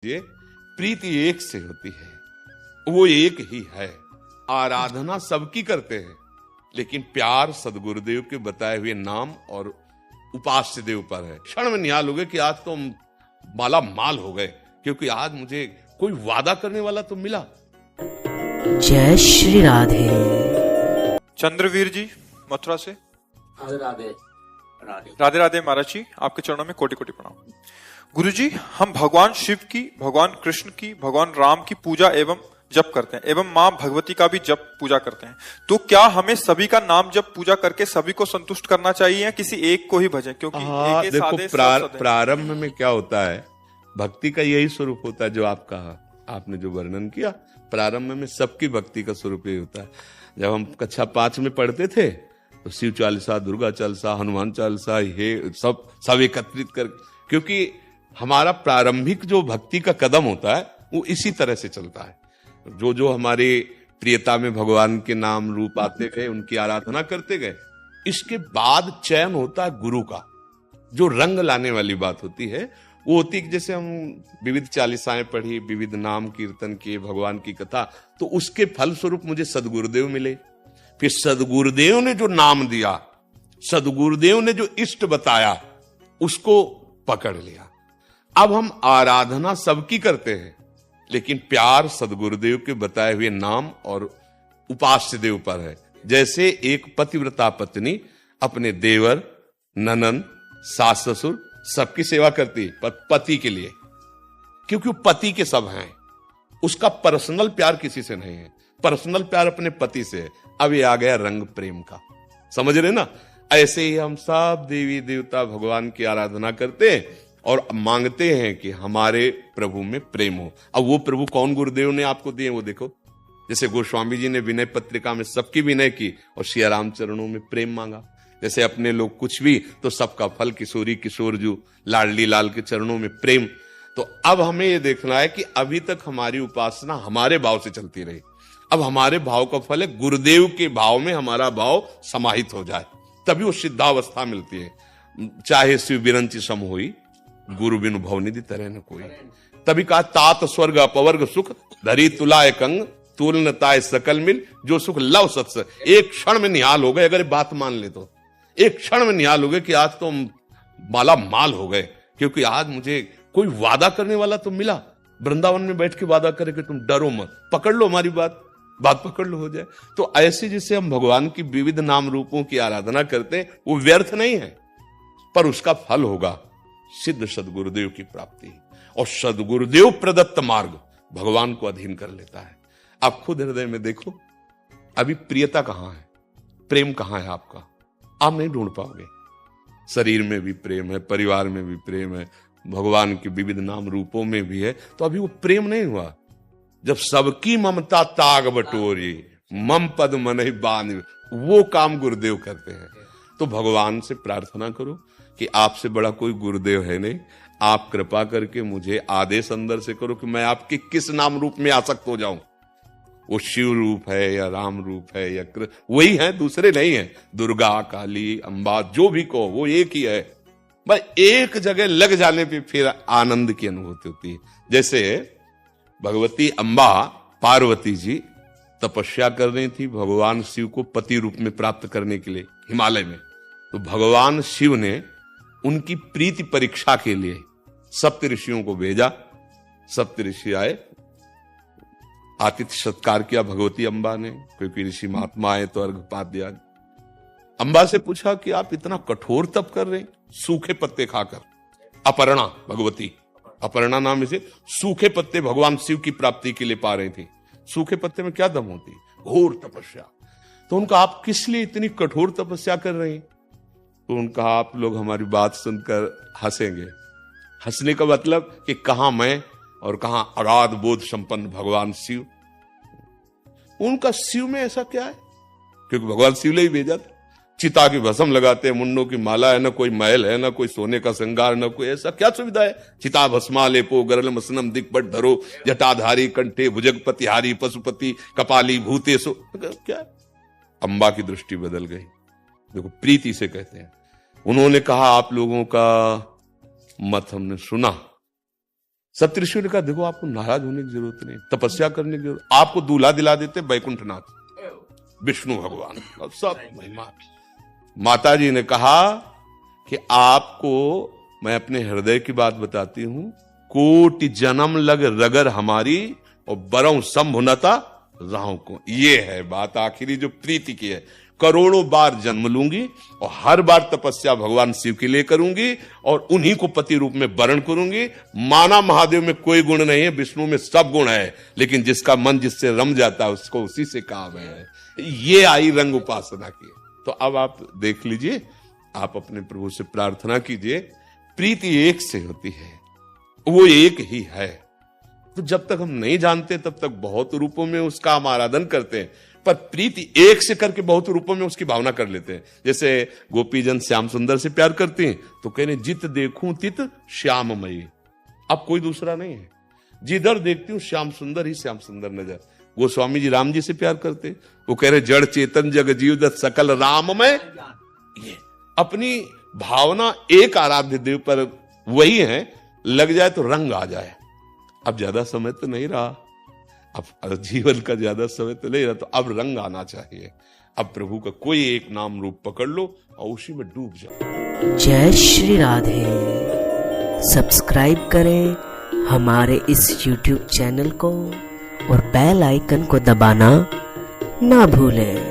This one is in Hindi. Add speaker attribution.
Speaker 1: ये प्रीति एक से होती है, वो एक ही है। आराधना सबकी करते हैं, लेकिन प्यार सदगुरुदेव के बताए हुए नाम और उपास्य देव पर है। क्षण में निहाल हो गए कि आज तो माला माल हो गए, क्योंकि आज मुझे कोई वादा करने वाला तो मिला।
Speaker 2: जय श्री राधे।
Speaker 3: चंद्रवीर जी मथुरा से।
Speaker 4: राधे राधे।
Speaker 3: राधे राधे महाराज जी, आपके चरणों में कोटि कोटि प्रणाम। गुरु जी, हम भगवान शिव की, भगवान कृष्ण की, भगवान राम की पूजा एवं जप करते हैं, एवं माँ भगवती का भी जप पूजा करते हैं। तो क्या हमें सभी का नाम जप पूजा करके सभी को संतुष्ट करना चाहिए या किसी एक को ही भजें? क्योंकि एक
Speaker 1: देखो
Speaker 3: साधे
Speaker 1: प्रारंभ में क्या होता है, भक्ति का यही स्वरूप होता है जो आप कहा, आपने जो वर्णन किया। प्रारंभ में सबकी भक्ति का स्वरूप यही होता है। जब हम कक्षा 5 में पढ़ते थे तो शिव चालीसा, दुर्गा चालीसा, हनुमान चालीसा, ये सब एकत्रित कर, क्योंकि हमारा प्रारंभिक जो भक्ति का कदम होता है वो इसी तरह से चलता है। जो जो हमारे प्रियता में भगवान के नाम रूप आते गए, उनकी आराधना करते गए। इसके बाद चयन होता है गुरु का। जो रंग लाने वाली बात होती है वो होती है कि जैसे हम विविध चालीसाएं पढ़ी, विविध नाम कीर्तन किए, भगवान की कथा, तो उसके फल स्वरूप मुझे सदगुरुदेव मिले। फिर सदगुरुदेव ने जो नाम दिया, सदगुरुदेव ने जो इष्ट बताया, उसको पकड़ लिया। अब हम आराधना सबकी करते हैं, लेकिन प्यार सदगुरुदेव के बताए हुए नाम और उपास्य देव पर है। जैसे एक पतिव्रता पत्नी अपने देवर, ननंद, सास ससुर सबकी सेवा करती है पति के लिए, क्योंकि वो पति के सब हैं। उसका पर्सनल प्यार किसी से नहीं है, पर्सनल प्यार अपने पति से है। अब ये आ गया रंग प्रेम का, समझ रहे ना? ऐसे ही हम सब देवी देवता भगवान की आराधना करते हैं और मांगते हैं कि हमारे प्रभु में प्रेम हो। अब वो प्रभु कौन गुरुदेव ने आपको दिए वो देखो। जैसे गोस्वामी जी ने विनय पत्रिका में सबकी विनय की और सिया राम चरणों में प्रेम मांगा। जैसे अपने लोग कुछ भी तो सबका फल, किशोरी किशोर जो लाडली लाल के चरणों में प्रेम। तो अब हमें ये देखना है कि अभी तक हमारी उपासना हमारे भाव से चलती रही, अब हमारे भाव का फल है गुरुदेव के भाव में हमारा भाव समाहित हो जाए, तभी वो सिद्धावस्था मिलती है। चाहे शिव बिरंची सम होई, गुरु बिनु भवनिधि तरह न कोई। तभी कहा तात स्वर्ग अपवर्ग सुख, धरी तुलाय कंग, तुलनताय सकल मिल, जो सुख लव सत्स। एक क्षण में निहाल हो गए, अगर बात मान ले तो एक क्षण में निहाल हो गए कि आज तो माला माल हो गए, क्योंकि आज मुझे कोई वादा करने वाला तो मिला। वृंदावन में बैठ के वादा करे कि तुम डरो मत, पकड़ लो हमारी बात पकड़ लो, हो जाए। तो ऐसे जिससे हम भगवान की विविध नाम रूपों की आराधना करते हैं, वो व्यर्थ नहीं है, पर उसका फल होगा सिद्ध सदगुरुदेव की प्राप्ति। और सदगुरुदेव प्रदत्त मार्ग भगवान को अधीन कर लेता है। आप खुद हृदय में देखो, अभी प्रियता कहां है, प्रेम कहां है आपका? आप नहीं ढूंढ पाओगे। शरीर में भी प्रेम है, परिवार में भी प्रेम है, भगवान के विविध नाम रूपों में भी है, तो अभी वो प्रेम नहीं हुआ। जब सबकी ममता ताग बटोरी, मम पद मन ही बांध, वो काम गुरुदेव करते हैं। तो भगवान से प्रार्थना करो कि आपसे बड़ा कोई गुरुदेव है नहीं, आप कृपा करके मुझे आदेश अंदर से करो कि मैं आपके किस नाम रूप में आसक्त हो जाऊं। वो शिव रूप है या राम रूप है या वही है, दूसरे नहीं है। दुर्गा, काली, अंबा, जो भी कहो वो एक ही है। बस एक जगह लग जाने पे फिर आनंद की अनुभूति होती है। जैसे भगवती अंबा, पार्वती जी तपस्या कर रही थी भगवान शिव को पति रूप में प्राप्त करने के लिए हिमालय में। तो भगवान शिव ने उनकी प्रीति परीक्षा के लिए सप्त ऋषियों को भेजा। सप्त ऋषि आए, आतिथ्य सत्कार किया भगवती अंबा ने, क्योंकि ऋषि महात्मा आए तो अर्घ्यपात दिया। अंबा से पूछा कि आप इतना कठोर तप कर रहे हैं सूखे पत्ते खाकर। अपर्णा, भगवती अपर्णा नाम से सूखे पत्ते भगवान शिव की प्राप्ति के लिए पा रही थी। सूखे पत्ते में क्या दम होती, घोर तपस्या। तो उनका आप किस लिए इतनी कठोर तपस्या कर रहे हैं? तो उनका आप लोग हमारी बात सुनकर हंसेंगे। हंसने का मतलब कि कहां मैं और कहां अगाध बोध संपन्न भगवान शिव। उनका शिव में ऐसा क्या है? क्योंकि भगवान शिव ने ही भेजा था। चिता की भस्म लगाते हैं, मुंडों की माला है, ना कोई महल है, ना कोई सोने का श्रृंगार, ना कोई ऐसा क्या सुविधा है? चिता भस्मा लेपो गरल मसनम दिग्बट धरो, जटाधारी कंठे भुजगपतिहारी पशुपति कपाली भूतेशो। क्या? अंबा की दृष्टि बदल गई। देखो, प्रीति से कहते हैं। उन्होंने कहा आप लोगों का मत हमने सुना, सप्तऋषियों ने कहा देखो आपको नाराज होने की जरूरत नहीं, तपस्या करने की जरूरत, आपको दूल्हा दिला देते बैकुंठनाथ विष्णु भगवान, और सब महिमा। माता जी ने कहा कि आपको मैं अपने हृदय की बात बताती हूं, कोटि जन्म लग रगर हमारी और बरौं संभुनता राहों को। ये है बात आखिरी जो प्रीति की है। करोड़ों बार जन्म लूंगी और हर बार तपस्या भगवान शिव के लिए करूंगी और उन्हीं को पति रूप में वरण करूंगी। माना महादेव में कोई गुण नहीं है, विष्णु में सब गुण है, लेकिन जिसका मन जिससे रम जाता है उसको उसी से काम है। ये आई रंग उपासना की। तो अब आप देख लीजिए, आप अपने प्रभु से प्रार्थना कीजिए, प्रीति एक से होती है, वो एक ही है। तो जब तक हम नहीं जानते तब तक बहुत रूपों में उसका हम आराधन करते हैं, पर प्रीति एक से करके बहुत रूपों में उसकी भावना कर लेते हैं। जैसे गोपीजन श्याम सुंदर से प्यार करते हैं तो कह रहे जित देखूं तित श्याममयी, अब कोई दूसरा नहीं है, जिधर देखती हूं श्याम सुंदर ही श्याम सुंदर नजर। वो स्वामी जी राम जी से प्यार करते, वो कह रहे जड़ चेतन जग जीव दत्त सकल राममय। ये अपनी भावना एक आराध्य देव पर वही है, लग जाए तो रंग आ जाए। अब ज्यादा समय तो नहीं रहा, अब जीवन का ज्यादा समय तो नहीं रहा, तो अब रंग आना चाहिए। अब प्रभु का कोई एक नाम रूप पकड़ लो और उसी में डूब जाओ।
Speaker 2: जय श्री राधे। सब्सक्राइब करें हमारे इस YouTube चैनल को और बेल आइकन को दबाना ना भूलें।